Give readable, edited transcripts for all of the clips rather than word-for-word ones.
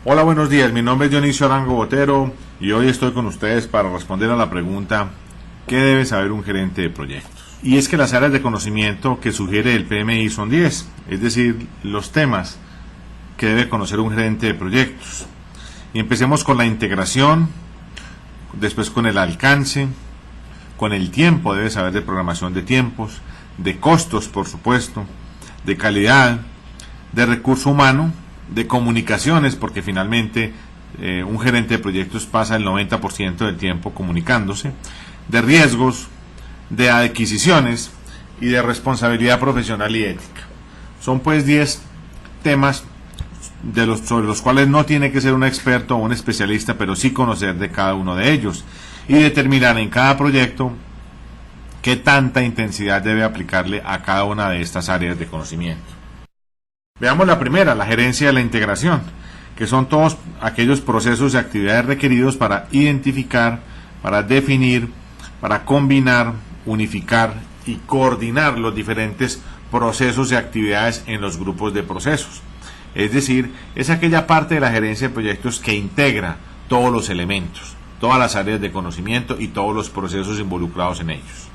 Hola, buenos días, mi nombre es Dionisio Arango Botero y hoy estoy con ustedes para responder a la pregunta ¿qué debe saber un gerente de proyectos? Y es que las áreas de conocimiento que sugiere el PMI son 10, es decir, los temas que debe conocer un gerente de proyectos. Y empecemos con la integración, después con el alcance, con el tiempo, debe saber de programación de tiempos, de costos, por supuesto, de calidad, de recurso humano, de comunicaciones, porque finalmente un gerente de proyectos pasa el 90% del tiempo comunicándose, de riesgos, de adquisiciones y de responsabilidad profesional y ética. Son pues 10 temas sobre los cuales no tiene que ser un experto o un especialista, pero sí conocer de cada uno de ellos y determinar en cada proyecto qué tanta intensidad debe aplicarle a cada una de estas áreas de conocimiento. Veamos la primera, la gerencia de la integración, que son todos aquellos procesos y actividades requeridos para identificar, para definir, para combinar, unificar y coordinar los diferentes procesos y actividades en los grupos de procesos. Es decir, es aquella parte de la gerencia de proyectos que integra todos los elementos, todas las áreas de conocimiento y todos los procesos involucrados en ellos.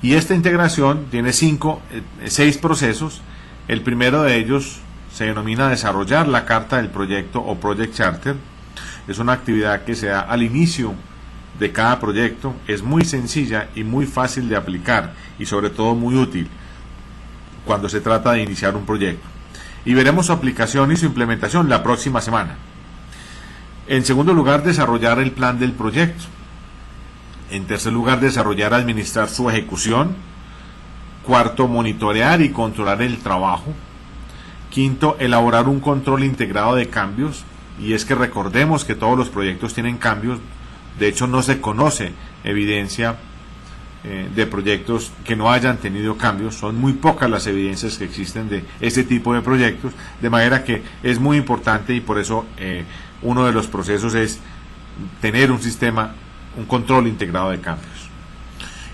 Y esta integración tiene 6 procesos. El primero de ellos se denomina desarrollar la carta del proyecto o Project Charter. Es una actividad que se da al inicio de cada proyecto, es muy sencilla y muy fácil de aplicar y sobre todo muy útil cuando se trata de iniciar un proyecto. Y veremos su aplicación y su implementación la próxima semana. En segundo lugar, desarrollar el plan del proyecto. En tercer lugar, desarrollar, administrar su ejecución. Cuarto, monitorear y controlar el trabajo. Quinto, elaborar un control integrado de cambios. Y es que recordemos que todos los proyectos tienen cambios. De hecho, no se conoce evidencia de proyectos que no hayan tenido cambios. Son muy pocas las evidencias que existen de este tipo de proyectos. De manera que es muy importante y por eso uno de los procesos es tener un sistema, un control integrado de cambios.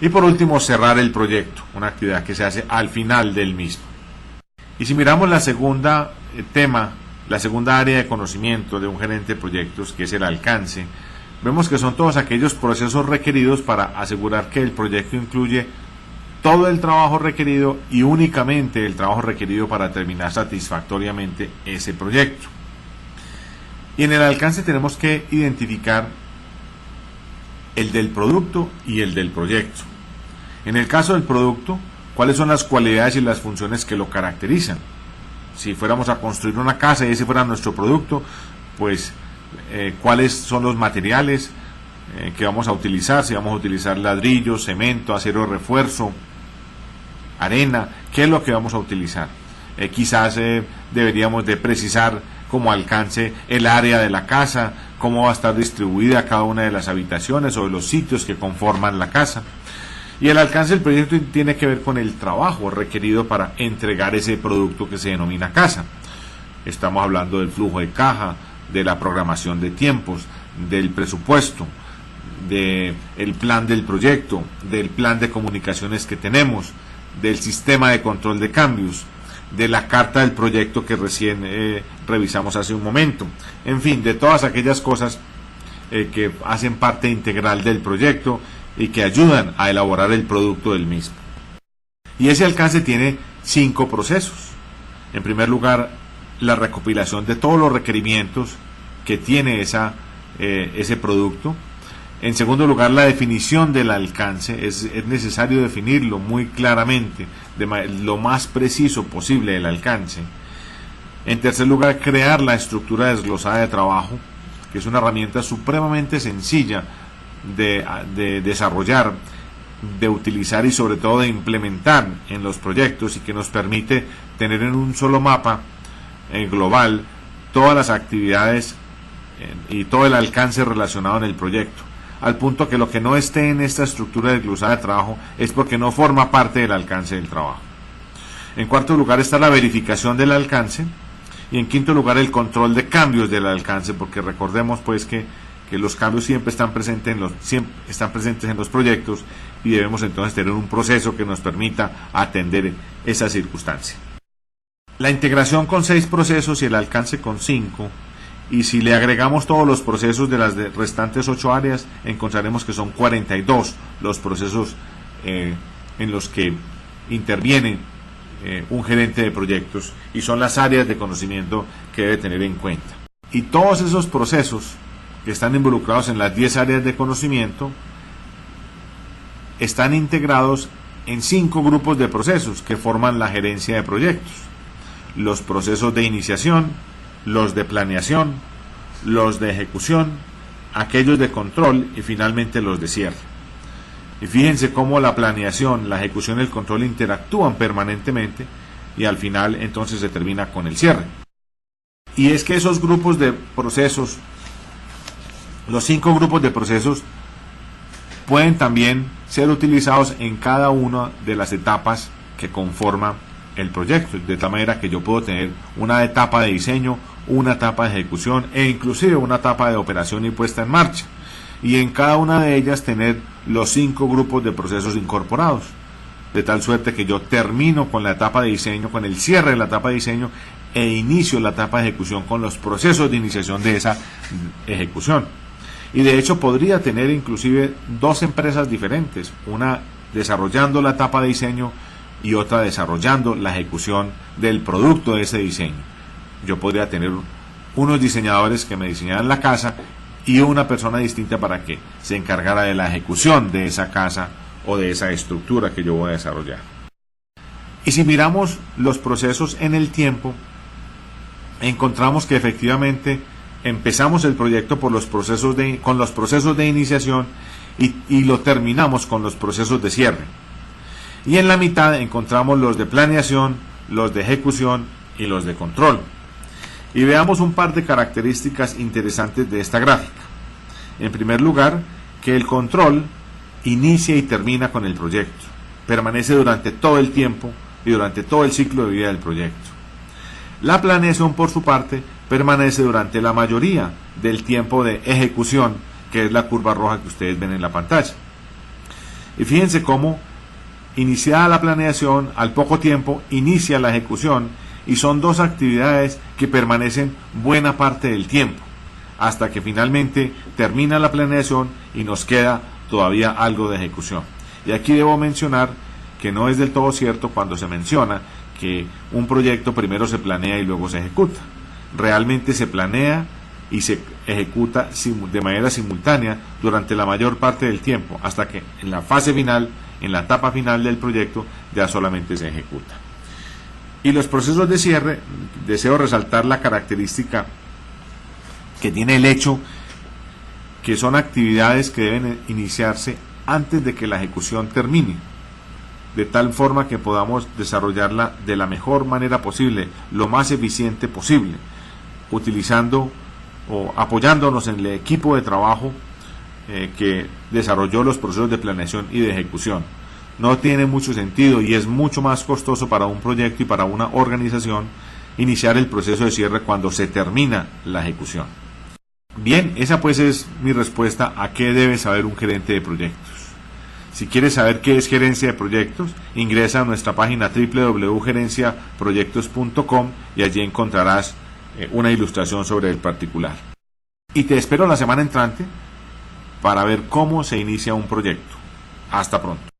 Y por último, cerrar el proyecto, una actividad que se hace al final del mismo. Y si miramos la segunda la segunda área de conocimiento de un gerente de proyectos, que es el alcance, vemos que son todos aquellos procesos requeridos para asegurar que el proyecto incluye todo el trabajo requerido y únicamente el trabajo requerido para terminar satisfactoriamente ese proyecto. Y en el alcance tenemos que identificar el del producto y el del proyecto. En el caso del producto, ¿cuáles son las cualidades y las funciones que lo caracterizan? Si fuéramos a construir una casa y ese fuera nuestro producto, pues cuáles son los materiales que vamos a utilizar, si vamos a utilizar ladrillo, cemento, acero de refuerzo, arena, qué es lo que vamos a utilizar. Quizás deberíamos de precisar como alcance el área de la casa, cómo va a estar distribuida cada una de las habitaciones o de los sitios que conforman la casa. Y el alcance del proyecto tiene que ver con el trabajo requerido para entregar ese producto que se denomina casa. Estamos hablando del flujo de caja, de la programación de tiempos, del presupuesto, del plan del proyecto, del plan de comunicaciones que tenemos, del sistema de control de cambios, de la carta del proyecto que recién revisamos hace un momento, en fin, de todas aquellas cosas que hacen parte integral del proyecto y que ayudan a elaborar el producto del mismo. Y ese alcance tiene 5 procesos. En primer lugar, la recopilación de todos los requerimientos que tiene ese producto. En segundo lugar, la definición del alcance. Es necesario definirlo muy claramente, lo más preciso posible el alcance. En tercer lugar, crear la estructura desglosada de trabajo, que es una herramienta supremamente sencilla de desarrollar, de utilizar y sobre todo de implementar en los proyectos y que nos permite tener en un solo mapa global todas las actividades y todo el alcance relacionado en el proyecto, al punto que lo que no esté en esta estructura desglosada de trabajo es porque no forma parte del alcance del trabajo. En cuarto lugar está la verificación del alcance y en quinto lugar el control de cambios del alcance, porque recordemos pues que que los cambios siempre están presentes en los proyectos, y debemos entonces tener un proceso que nos permita atender esa circunstancia. La integración con 6 procesos y el alcance con 5, y si le agregamos todos los procesos de las restantes 8 áreas, encontraremos que son 42 los procesos en los que interviene un gerente de proyectos, y son las áreas de conocimiento que debe tener en cuenta. Y todos esos procesos que están involucrados en las 10 áreas de conocimiento están integrados en 5 grupos de procesos que forman la gerencia de proyectos: los procesos de iniciación, los de planeación, los de ejecución, aquellos de control y finalmente los de cierre. Y fíjense cómo la planeación, la ejecución y el control interactúan permanentemente, y al final entonces se termina con el cierre. Y es que esos grupos de procesos, los 5 grupos de procesos, pueden también ser utilizados en cada una de las etapas que conforman el proyecto, de tal manera que yo puedo tener una etapa de diseño, una etapa de ejecución e inclusive una etapa de operación y puesta en marcha, y en cada una de ellas tener los 5 grupos de procesos incorporados, de tal suerte que yo termino con la etapa de diseño, con el cierre de la etapa de diseño, e inicio la etapa de ejecución con los procesos de iniciación de esa ejecución. Y de hecho podría tener inclusive 2 empresas diferentes, una desarrollando la etapa de diseño y otra desarrollando la ejecución del producto de ese diseño. Yo podría tener unos diseñadores que me diseñaran la casa y una persona distinta para que se encargara de la ejecución de esa casa o de esa estructura que yo voy a desarrollar. Y si miramos los procesos en el tiempo, encontramos que efectivamente empezamos el proyecto con los procesos de iniciación y lo terminamos con los procesos de cierre. Y en la mitad encontramos los de planeación, los de ejecución y los de control. Y veamos un par de características interesantes de esta gráfica. En primer lugar, que el control inicia y termina con el proyecto, permanece durante todo el tiempo y durante todo el ciclo de vida del proyecto. La planeación, por su parte, permanece durante la mayoría del tiempo de ejecución, que es la curva roja que ustedes ven en la pantalla. Y fíjense cómo, iniciada la planeación, al poco tiempo inicia la ejecución, y son 2 actividades que permanecen buena parte del tiempo, hasta que finalmente termina la planeación y nos queda todavía algo de ejecución. Y aquí debo mencionar que no es del todo cierto cuando se menciona que un proyecto primero se planea y luego se ejecuta. Realmente se planea y se ejecuta de manera simultánea durante la mayor parte del tiempo, hasta que en la fase final, en la etapa final del proyecto, ya solamente se ejecuta. Y los procesos de cierre, deseo resaltar la característica que tiene el hecho que son actividades que deben iniciarse antes de que la ejecución termine, de tal forma que podamos desarrollarla de la mejor manera posible, lo más eficiente posible, utilizando o apoyándonos en el equipo de trabajo que desarrolló los procesos de planeación y de ejecución. No tiene mucho sentido y es mucho más costoso para un proyecto y para una organización iniciar el proceso de cierre cuando se termina la ejecución. Bien, esa pues es mi respuesta a qué debe saber un gerente de proyectos. Si quieres saber qué es gerencia de proyectos, ingresa a nuestra página www.gerenciaproyectos.com y allí encontrarás una ilustración sobre el particular. Y te espero la semana entrante para ver cómo se inicia un proyecto. Hasta pronto.